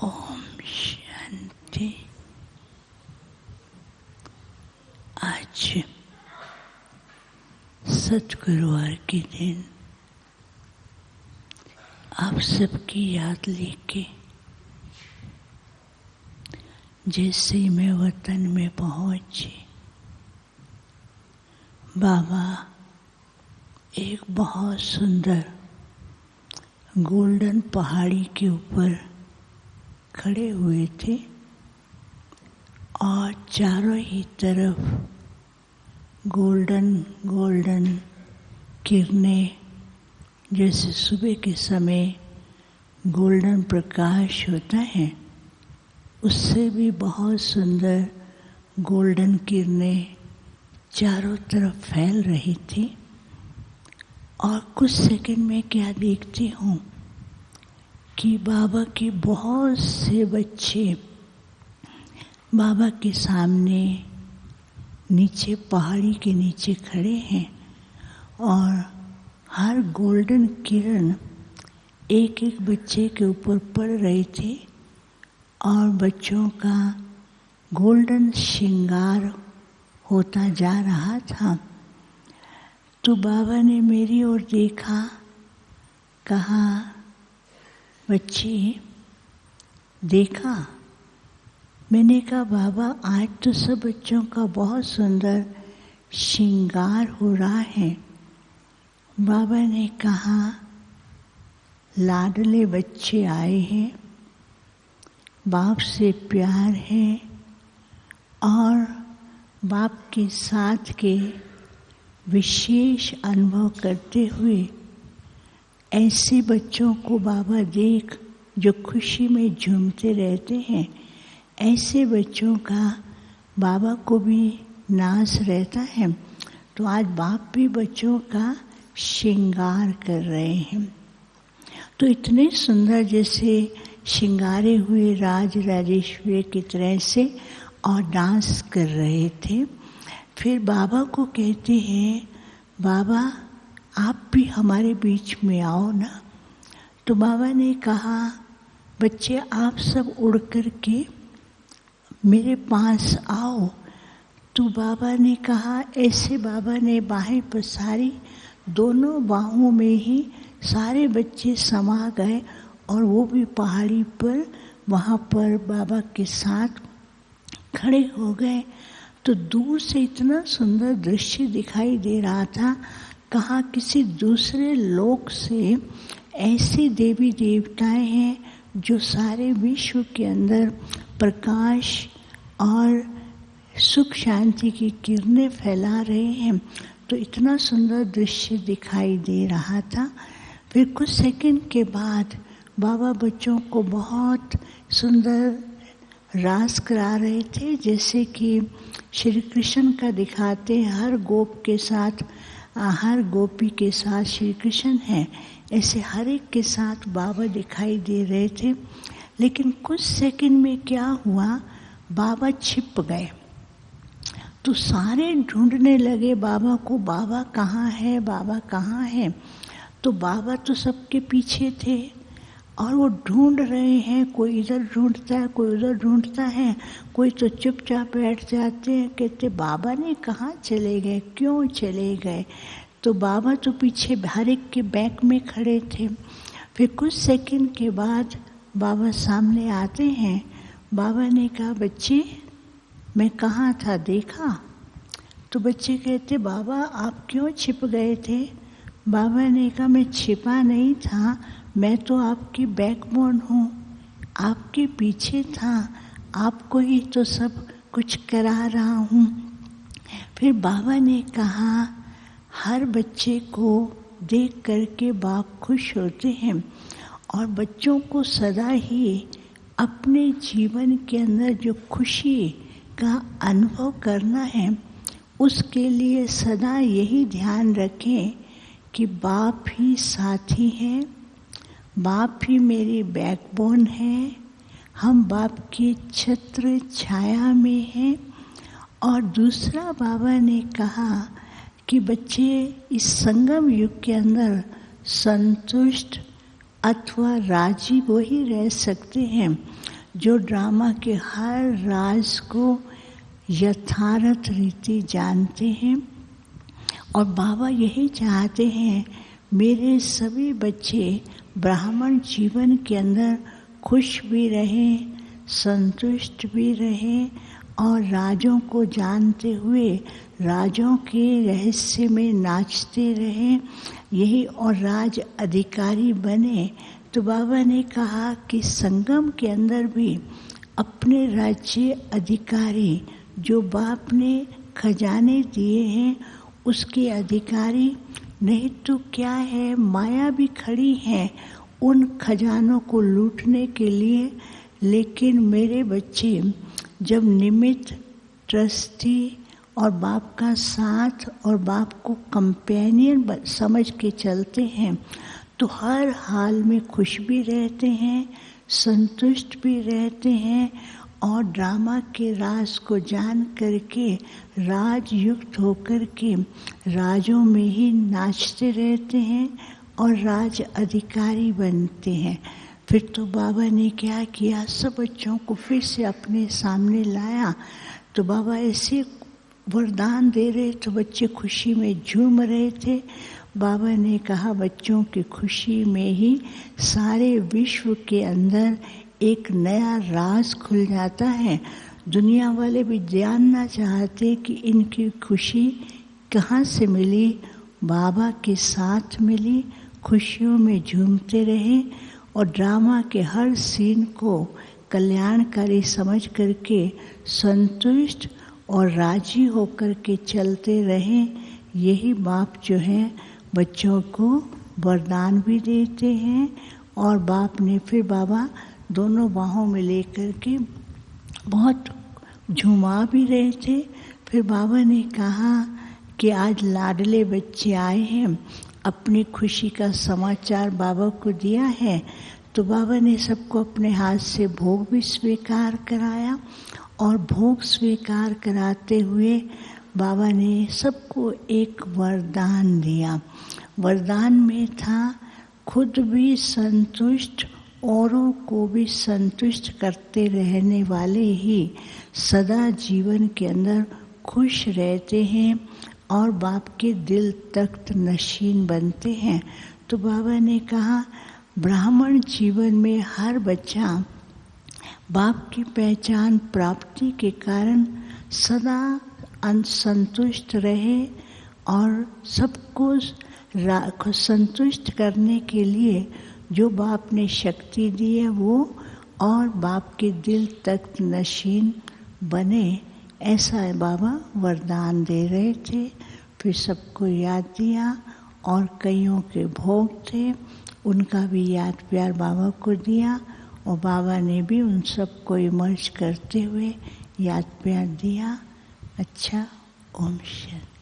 ओम शांति। आज सतगुरुवार के दिन आप सबकी याद लेके जैसे मैं वतन में पहुंची, बाबा एक बहुत सुंदर गोल्डन पहाड़ी के ऊपर खड़े हुए थे और चारों ही तरफ गोल्डन गोल्डन किरणें, जैसे सुबह के समय गोल्डन प्रकाश होता है उससे भी बहुत सुंदर गोल्डन किरणें चारों तरफ फैल रही थी। और कुछ सेकंड में क्या देखती हूँ कि बाबा के बहुत से बच्चे बाबा के सामने नीचे पहाड़ी के नीचे खड़े हैं और हर गोल्डन किरण एक एक बच्चे के ऊपर पड़ रही थी और बच्चों का गोल्डन श्रृंगार होता जा रहा था। तो बाबा ने मेरी ओर देखा, कहा, बच्चे देखा? मैंने कहा बाबा आज तो सब बच्चों का बहुत सुंदर श्रृंगार हो रहा है। बाबा ने कहा लाडले बच्चे आए हैं, बाप से प्यार है और बाप के साथ के विशेष अनुभव करते हुए ऐसे बच्चों को बाबा देख जो खुशी में झूमते रहते हैं, ऐसे बच्चों का बाबा को भी नाज रहता है। तो आज बाप भी बच्चों का श्रृंगार कर रहे हैं। तो इतने सुंदर जैसे श्रृंगारे हुए राज राजेश्वरी की तरह से और डांस कर रहे थे। फिर बाबा को कहते हैं, बाबा आप भी हमारे बीच में आओ ना। तो बाबा ने कहा बच्चे आप सब उड़ कर के मेरे पास आओ। तो बाबा ने कहा, ऐसे बाबा ने बाहें पसारी, दोनों बाहों में ही सारे बच्चे समा गए और वो भी पहाड़ी पर वहाँ पर बाबा के साथ खड़े हो गए। तो दूर से इतना सुंदर दृश्य दिखाई दे रहा था, कहाँ किसी दूसरे लोक से ऐसे देवी देवताएं हैं जो सारे विश्व के अंदर प्रकाश और सुख शांति की किरणें फैला रहे हैं। तो इतना सुंदर दृश्य दिखाई दे रहा था। फिर कुछ सेकंड के बाद बाबा बच्चों को बहुत सुंदर रास करा रहे थे, जैसे कि श्री कृष्ण का दिखाते हर गोप के साथ, हर गोपी के साथ श्री कृष्ण हैं, ऐसे हर एक के साथ बाबा दिखाई दे रहे थे। लेकिन कुछ सेकंड में क्या हुआ, बाबा छिप गए। तो सारे ढूंढने लगे बाबा को, बाबा कहाँ है, बाबा कहाँ है। तो बाबा तो सबके पीछे थे और वो ढूंढ रहे हैं, कोई इधर ढूंढता है, कोई उधर ढूंढता है, कोई तो चुपचाप बैठ जाते हैं, कहते बाबा ने कहाँ चले गए, क्यों चले गए। तो बाबा तो पीछे हर एक के बैक में खड़े थे। फिर कुछ सेकंड के बाद बाबा सामने आते हैं। बाबा ने कहा बच्चे मैं कहाँ था देखा? तो बच्चे कहते बाबा आप क्यों छिप गए थे? बाबा ने कहा मैं छिपा नहीं था, मैं तो आपकी बैकबोन हूँ, आपके पीछे था, आपको ही तो सब कुछ करा रहा हूँ। फिर बाबा ने कहा हर बच्चे को देख करके बाप खुश होते हैं और बच्चों को सदा ही अपने जीवन के अंदर जो खुशी का अनुभव करना है उसके लिए सदा यही ध्यान रखें कि बाप ही साथी हैं, बाप ही मेरी बैकबोन है, हम बाप की छत्र छाया में हैं। और दूसरा बाबा ने कहा कि बच्चे इस संगम युग के अंदर संतुष्ट अथवा राजी वही रह सकते हैं जो ड्रामा के हर राज को यथार्थ रीति जानते हैं। और बाबा यही चाहते हैं मेरे सभी बच्चे ब्राह्मण जीवन के अंदर खुश भी रहें, संतुष्ट भी रहें और राजों को जानते हुए राजों के रहस्य में नाचते रहें, यही और राज अधिकारी बने। तो बाबा ने कहा कि संगम के अंदर भी अपने राज्य अधिकारी जो बाप ने खजाने दिए हैं उसके अधिकारी, नहीं तो क्या है, माया भी खड़ी है उन खजानों को लूटने के लिए। लेकिन मेरे बच्चे जब निमित्त, ट्रस्टी और बाप का साथ और बाप को कंपेनियन समझ के चलते हैं तो हर हाल में खुश भी रहते हैं, संतुष्ट भी रहते हैं और ड्रामा के राज को जान करके राजयुक्त होकर के राजों में ही नाचते रहते हैं और राज अधिकारी बनते हैं। फिर तो बाबा ने क्या किया, सब बच्चों को फिर से अपने सामने लाया। तो बाबा ऐसे वरदान दे रहे तो बच्चे खुशी में झूम रहे थे। बाबा ने कहा बच्चों की खुशी में ही सारे विश्व के अंदर एक नया राज खुल जाता है। दुनिया वाले भी जानना चाहते कि इनकी खुशी कहाँ से मिली, बाबा के साथ मिली। खुशियों में झूमते रहे और ड्रामा के हर सीन को कल्याणकारी समझ करके संतुष्ट और राजी होकर के चलते रहें। यही बाप जो है बच्चों को वरदान भी देते हैं। और बाप ने फिर बाबा दोनों बाहों में लेकर के बहुत झुमा भी रहे थे। फिर बाबा ने कहा कि आज लाडले बच्चे आए हैं, अपनी खुशी का समाचार बाबा को दिया है। तो बाबा ने सबको अपने हाथ से भोग भी स्वीकार कराया और भोग स्वीकार कराते हुए बाबा ने सबको एक वरदान दिया। वरदान में था खुद भी संतुष्ट, औरों को भी संतुष्ट करते रहने वाले ही सदा जीवन के अंदर खुश रहते हैं और बाप के दिल तख्त नशीन बनते हैं। तो बाबा ने कहा ब्राह्मण जीवन में हर बच्चा बाप की पहचान प्राप्ति के कारण सदा संतुष्ट रहे और सबको संतुष्ट करने के लिए जो बाप ने शक्ति दी है वो और बाप के दिल तख्त नशीन बने, ऐसा बाबा वरदान दे रहे थे। फिर सबको याद दिया और कईयों के भोग थे उनका भी याद प्यार बाबा को दिया और बाबा ने भी उन सबको इमर्ज करते हुए याद प्यार दिया। अच्छा, ओम शांति।